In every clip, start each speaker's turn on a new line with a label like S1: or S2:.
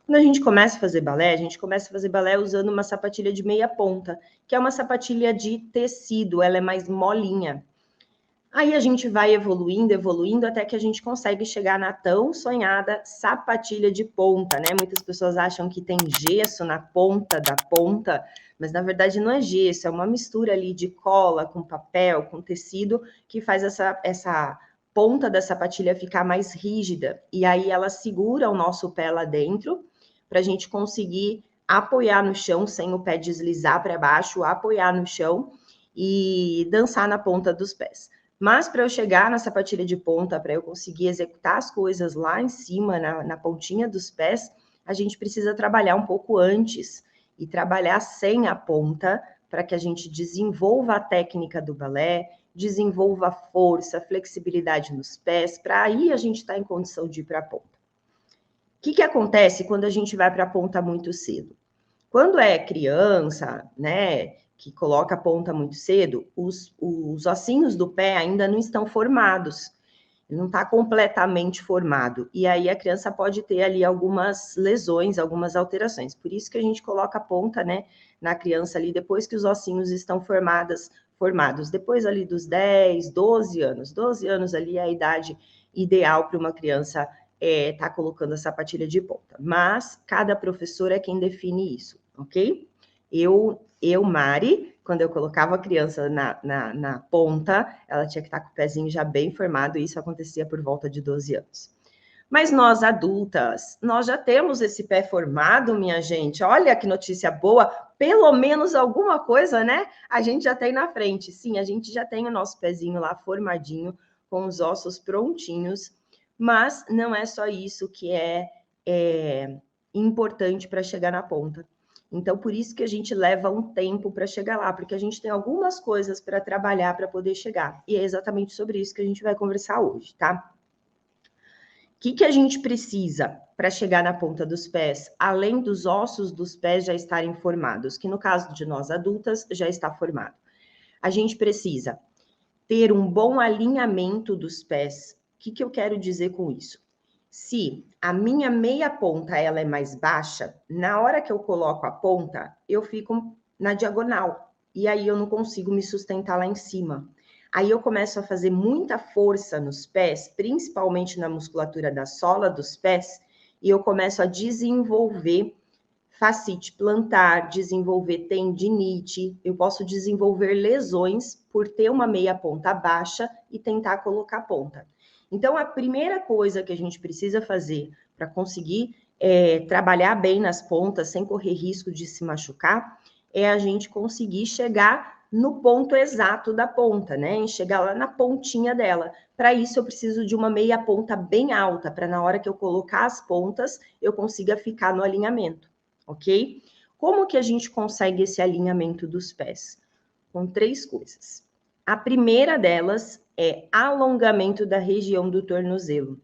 S1: Quando a gente começa a fazer balé, a gente começa a fazer balé usando uma sapatilha de meia ponta, que é uma sapatilha de tecido, ela é mais molinha. Aí a gente vai evoluindo, evoluindo, até que a gente consegue chegar na tão sonhada sapatilha de ponta, né? Muitas pessoas acham que tem gesso na ponta da ponta, mas na verdade não é gesso, é uma mistura ali de cola com papel, com tecido, que faz essa ponta da sapatilha ficar mais rígida. E aí ela segura o nosso pé lá dentro, para a gente conseguir apoiar no chão, sem o pé deslizar para baixo, apoiar no chão e dançar na ponta dos pés. Mas para eu chegar na sapatilha de ponta, para eu conseguir executar as coisas lá em cima, na pontinha dos pés, a gente precisa trabalhar um pouco antes e trabalhar sem a ponta, para que a gente desenvolva a técnica do balé, desenvolva a força, flexibilidade nos pés, para aí a gente estar em condição de ir para a ponta. O que acontece quando a gente vai para a ponta muito cedo? Quando é criança, né, que coloca a ponta muito cedo, os ossinhos do pé ainda não estão formados, não está completamente formado. E aí a criança pode ter ali algumas lesões, algumas alterações. Por isso que a gente coloca a ponta, né, na criança ali, depois que os ossinhos estão formados, depois ali dos 10, 12 anos. 12 anos ali é a idade ideal para uma criança tá colocando a sapatilha de ponta. Mas cada professor é quem define isso, ok? Mari, quando eu colocava a criança na ponta, ela tinha que estar com o pezinho já bem formado, e isso acontecia por volta de 12 anos. Mas nós adultas, nós já temos esse pé formado, minha gente. Olha que notícia boa, pelo menos alguma coisa, né? A gente já tem na frente. Sim, a gente já tem o nosso pezinho lá formadinho, com os ossos prontinhos, mas não é só isso que é importante para chegar na ponta. Então, por isso que a gente leva um tempo para chegar lá, porque a gente tem algumas coisas para trabalhar para poder chegar. E é exatamente sobre isso que a gente vai conversar hoje, tá? O que a gente precisa para chegar na ponta dos pés, além dos ossos dos pés já estarem formados, que no caso de nós adultas já está formado? A gente precisa ter um bom alinhamento dos pés. O que eu quero dizer com isso? Se a minha meia ponta ela é mais baixa, na hora que eu coloco a ponta, eu fico na diagonal. E aí eu não consigo me sustentar lá em cima. Aí eu começo a fazer muita força nos pés, principalmente na musculatura da sola dos pés, e eu começo a desenvolver fascite plantar, desenvolver tendinite, eu posso desenvolver lesões por ter uma meia ponta baixa e tentar colocar ponta. Então, a primeira coisa que a gente precisa fazer para conseguir trabalhar bem nas pontas, sem correr risco de se machucar, é a gente conseguir chegar no ponto exato da ponta, né? Em chegar lá na pontinha dela. Para isso, eu preciso de uma meia ponta bem alta, para na hora que eu colocar as pontas, eu consiga ficar no alinhamento, ok? Como que a gente consegue esse alinhamento dos pés? Com 3 coisas. A primeira delas é alongamento da região do tornozelo.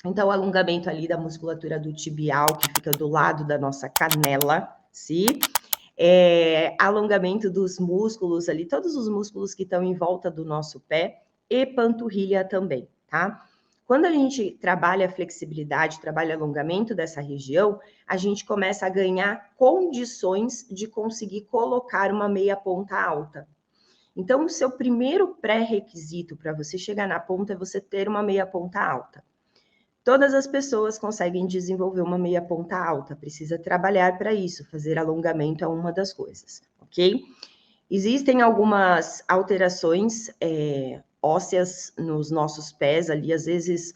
S1: Então, alongamento ali da musculatura do tibial, que fica do lado da nossa canela, sim? Alongamento dos músculos ali, todos os músculos que estão em volta do nosso pé, e panturrilha também, tá? Quando a gente trabalha a flexibilidade, trabalha alongamento dessa região, a gente começa a ganhar condições de conseguir colocar uma meia ponta alta. Então, o seu primeiro pré-requisito para você chegar na ponta é você ter uma meia ponta alta. Todas as pessoas conseguem desenvolver uma meia ponta alta, precisa trabalhar para isso, fazer alongamento é uma das coisas, ok? Existem algumas alterações ósseas nos nossos pés ali, às vezes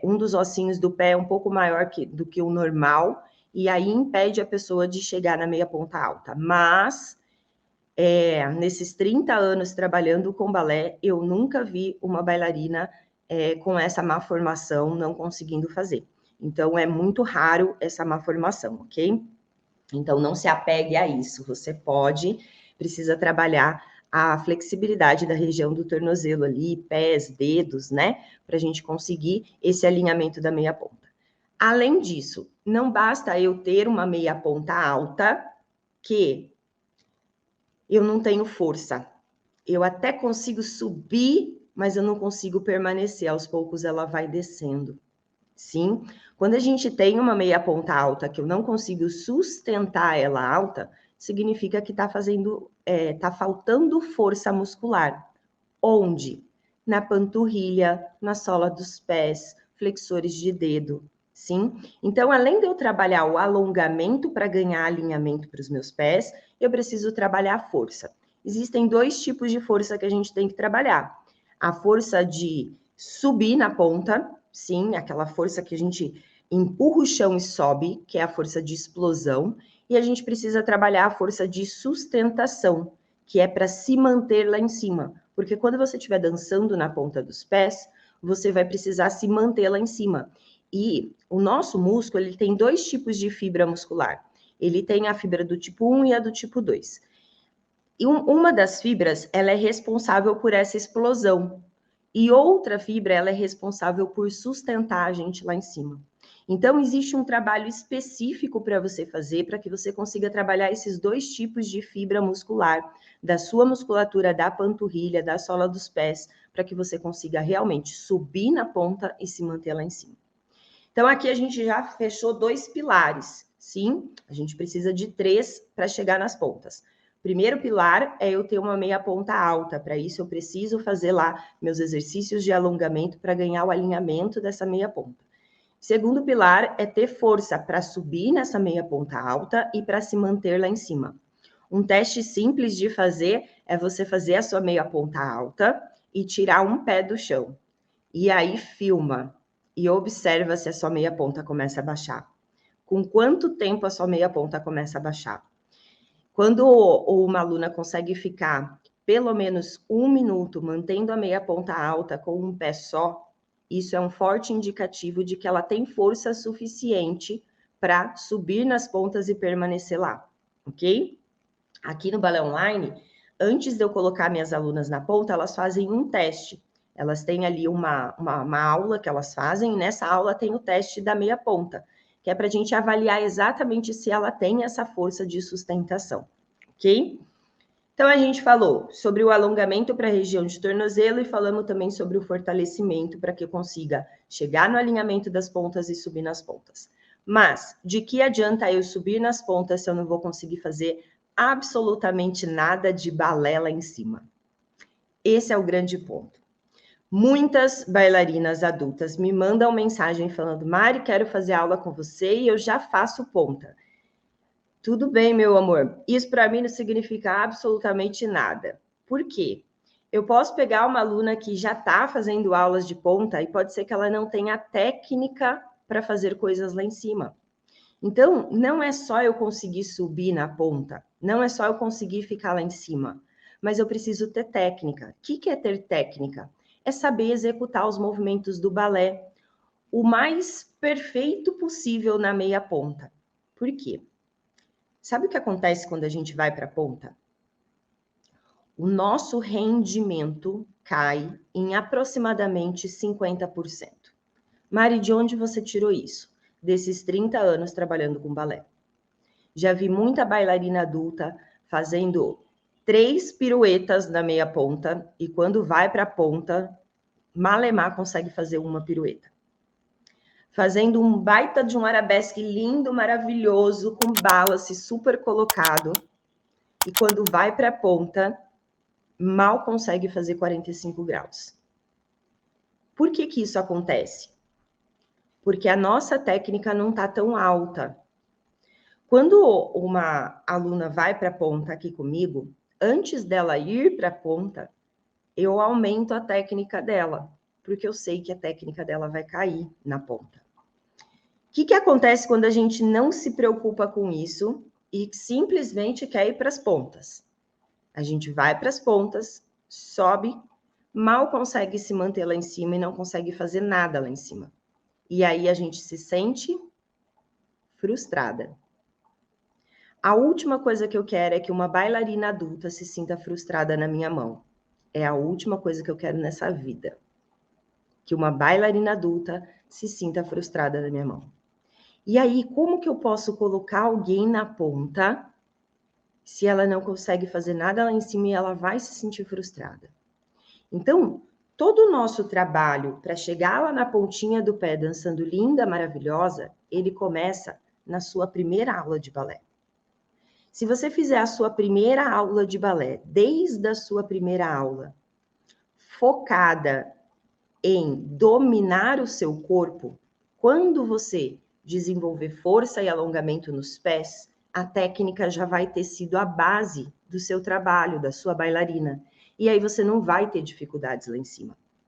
S1: um dos ossinhos do pé é um pouco maior do que o normal, e aí impede a pessoa de chegar na meia ponta alta. Mas, nesses 30 anos trabalhando com balé, eu nunca vi uma bailarina com essa má formação não conseguindo fazer. Então, é muito raro essa má formação, ok? Então, não se apegue a isso. Você precisa trabalhar a flexibilidade da região do tornozelo ali, pés, dedos, né? Para a gente conseguir esse alinhamento da meia ponta. Além disso, não basta eu ter uma meia ponta alta, que eu não tenho força. Eu até consigo subir, mas eu não consigo permanecer. Aos poucos ela vai descendo. Sim, Quando a gente tem uma meia ponta alta que eu não consigo sustentar ela alta, significa que tá faltando força muscular. Onde? Na panturrilha, na sola dos pés, flexores de dedo, sim? Então, além de eu trabalhar o alongamento para ganhar alinhamento para os meus pés, eu preciso trabalhar a força. Existem 2 tipos de força que a gente tem que trabalhar. A força de subir na ponta, sim, aquela força que a gente empurra o chão e sobe, que é a força de explosão, e a gente precisa trabalhar a força de sustentação, que é para se manter lá em cima. Porque quando você estiver dançando na ponta dos pés, você vai precisar se manter lá em cima. E o nosso músculo, ele tem 2 tipos de fibra muscular. Ele tem a fibra do tipo 1 e a do tipo 2. E uma das fibras, ela é responsável por essa explosão. E outra fibra, ela é responsável por sustentar a gente lá em cima. Então, existe um trabalho específico para você fazer, para que você consiga trabalhar esses 2 tipos de fibra muscular, da sua musculatura da panturrilha, da sola dos pés, para que você consiga realmente subir na ponta e se manter lá em cima. Então, aqui a gente já fechou 2 pilares, sim? A gente precisa de 3 para chegar nas pontas. Primeiro pilar é eu ter uma meia ponta alta. Para isso, eu preciso fazer lá meus exercícios de alongamento para ganhar o alinhamento dessa meia ponta. Segundo pilar é ter força para subir nessa meia ponta alta e para se manter lá em cima. Um teste simples de fazer é você fazer a sua meia ponta alta e tirar um pé do chão. E aí filma e observa se a sua meia ponta começa a baixar. Com quanto tempo a sua meia ponta começa a baixar? Quando uma aluna consegue ficar pelo menos 1 minuto mantendo a meia ponta alta com um pé só, isso é um forte indicativo de que ela tem força suficiente para subir nas pontas e permanecer lá, ok? Aqui no Balé Online, antes de eu colocar minhas alunas na ponta, elas fazem um teste. Elas têm ali uma aula que elas fazem, e nessa aula tem o teste da meia ponta, que é para a gente avaliar exatamente se ela tem essa força de sustentação, ok? Então, a gente falou sobre o alongamento para a região de tornozelo e falamos também sobre o fortalecimento para que eu consiga chegar no alinhamento das pontas e subir nas pontas. Mas, de que adianta eu subir nas pontas se eu não vou conseguir fazer absolutamente nada de balé lá em cima? Esse é o grande ponto. Muitas bailarinas adultas me mandam mensagem falando: Mari, quero fazer aula com você e eu já faço ponta. Tudo bem, meu amor. Isso para mim não significa absolutamente nada. Por quê? Eu posso pegar uma aluna que já está fazendo aulas de ponta e pode ser que ela não tenha técnica para fazer coisas lá em cima. Então, não é só eu conseguir subir na ponta, não é só eu conseguir ficar lá em cima, mas eu preciso ter técnica. O que é ter técnica? É saber executar os movimentos do balé o mais perfeito possível na meia ponta. Por quê? Sabe o que acontece quando a gente vai para a ponta? O nosso rendimento cai em aproximadamente 50%. Mari, de onde você tirou isso? Desses 30 anos trabalhando com balé. Já vi muita bailarina adulta fazendo 3 piruetas na meia ponta e quando vai para a ponta, malemar consegue fazer uma pirueta. Fazendo um baita de um arabesque lindo, maravilhoso, com balance super colocado. E quando vai para a ponta, mal consegue fazer 45 graus. Por que isso acontece? Porque a nossa técnica não está tão alta. Quando uma aluna vai para a ponta aqui comigo, antes dela ir para a ponta, eu aumento a técnica dela, porque eu sei que a técnica dela vai cair na ponta. O que acontece quando a gente não se preocupa com isso e simplesmente quer ir para as pontas? A gente vai para as pontas, sobe, mal consegue se manter lá em cima e não consegue fazer nada lá em cima. E aí a gente se sente frustrada. A última coisa que eu quero é que uma bailarina adulta se sinta frustrada na minha mão. É a última coisa que eu quero nessa vida. Que uma bailarina adulta se sinta frustrada na minha mão. E aí, como que eu posso colocar alguém na ponta se ela não consegue fazer nada lá em cima e ela vai se sentir frustrada? Então, todo o nosso trabalho para chegar lá na pontinha do pé dançando linda, maravilhosa, ele começa na sua primeira aula de balé. Se você fizer a sua primeira aula de balé, desde a sua primeira aula, focada em dominar o seu corpo, quando você desenvolver força e alongamento nos pés, a técnica já vai ter sido a base do seu trabalho, da sua bailarina. E aí você não vai ter dificuldades lá em cima.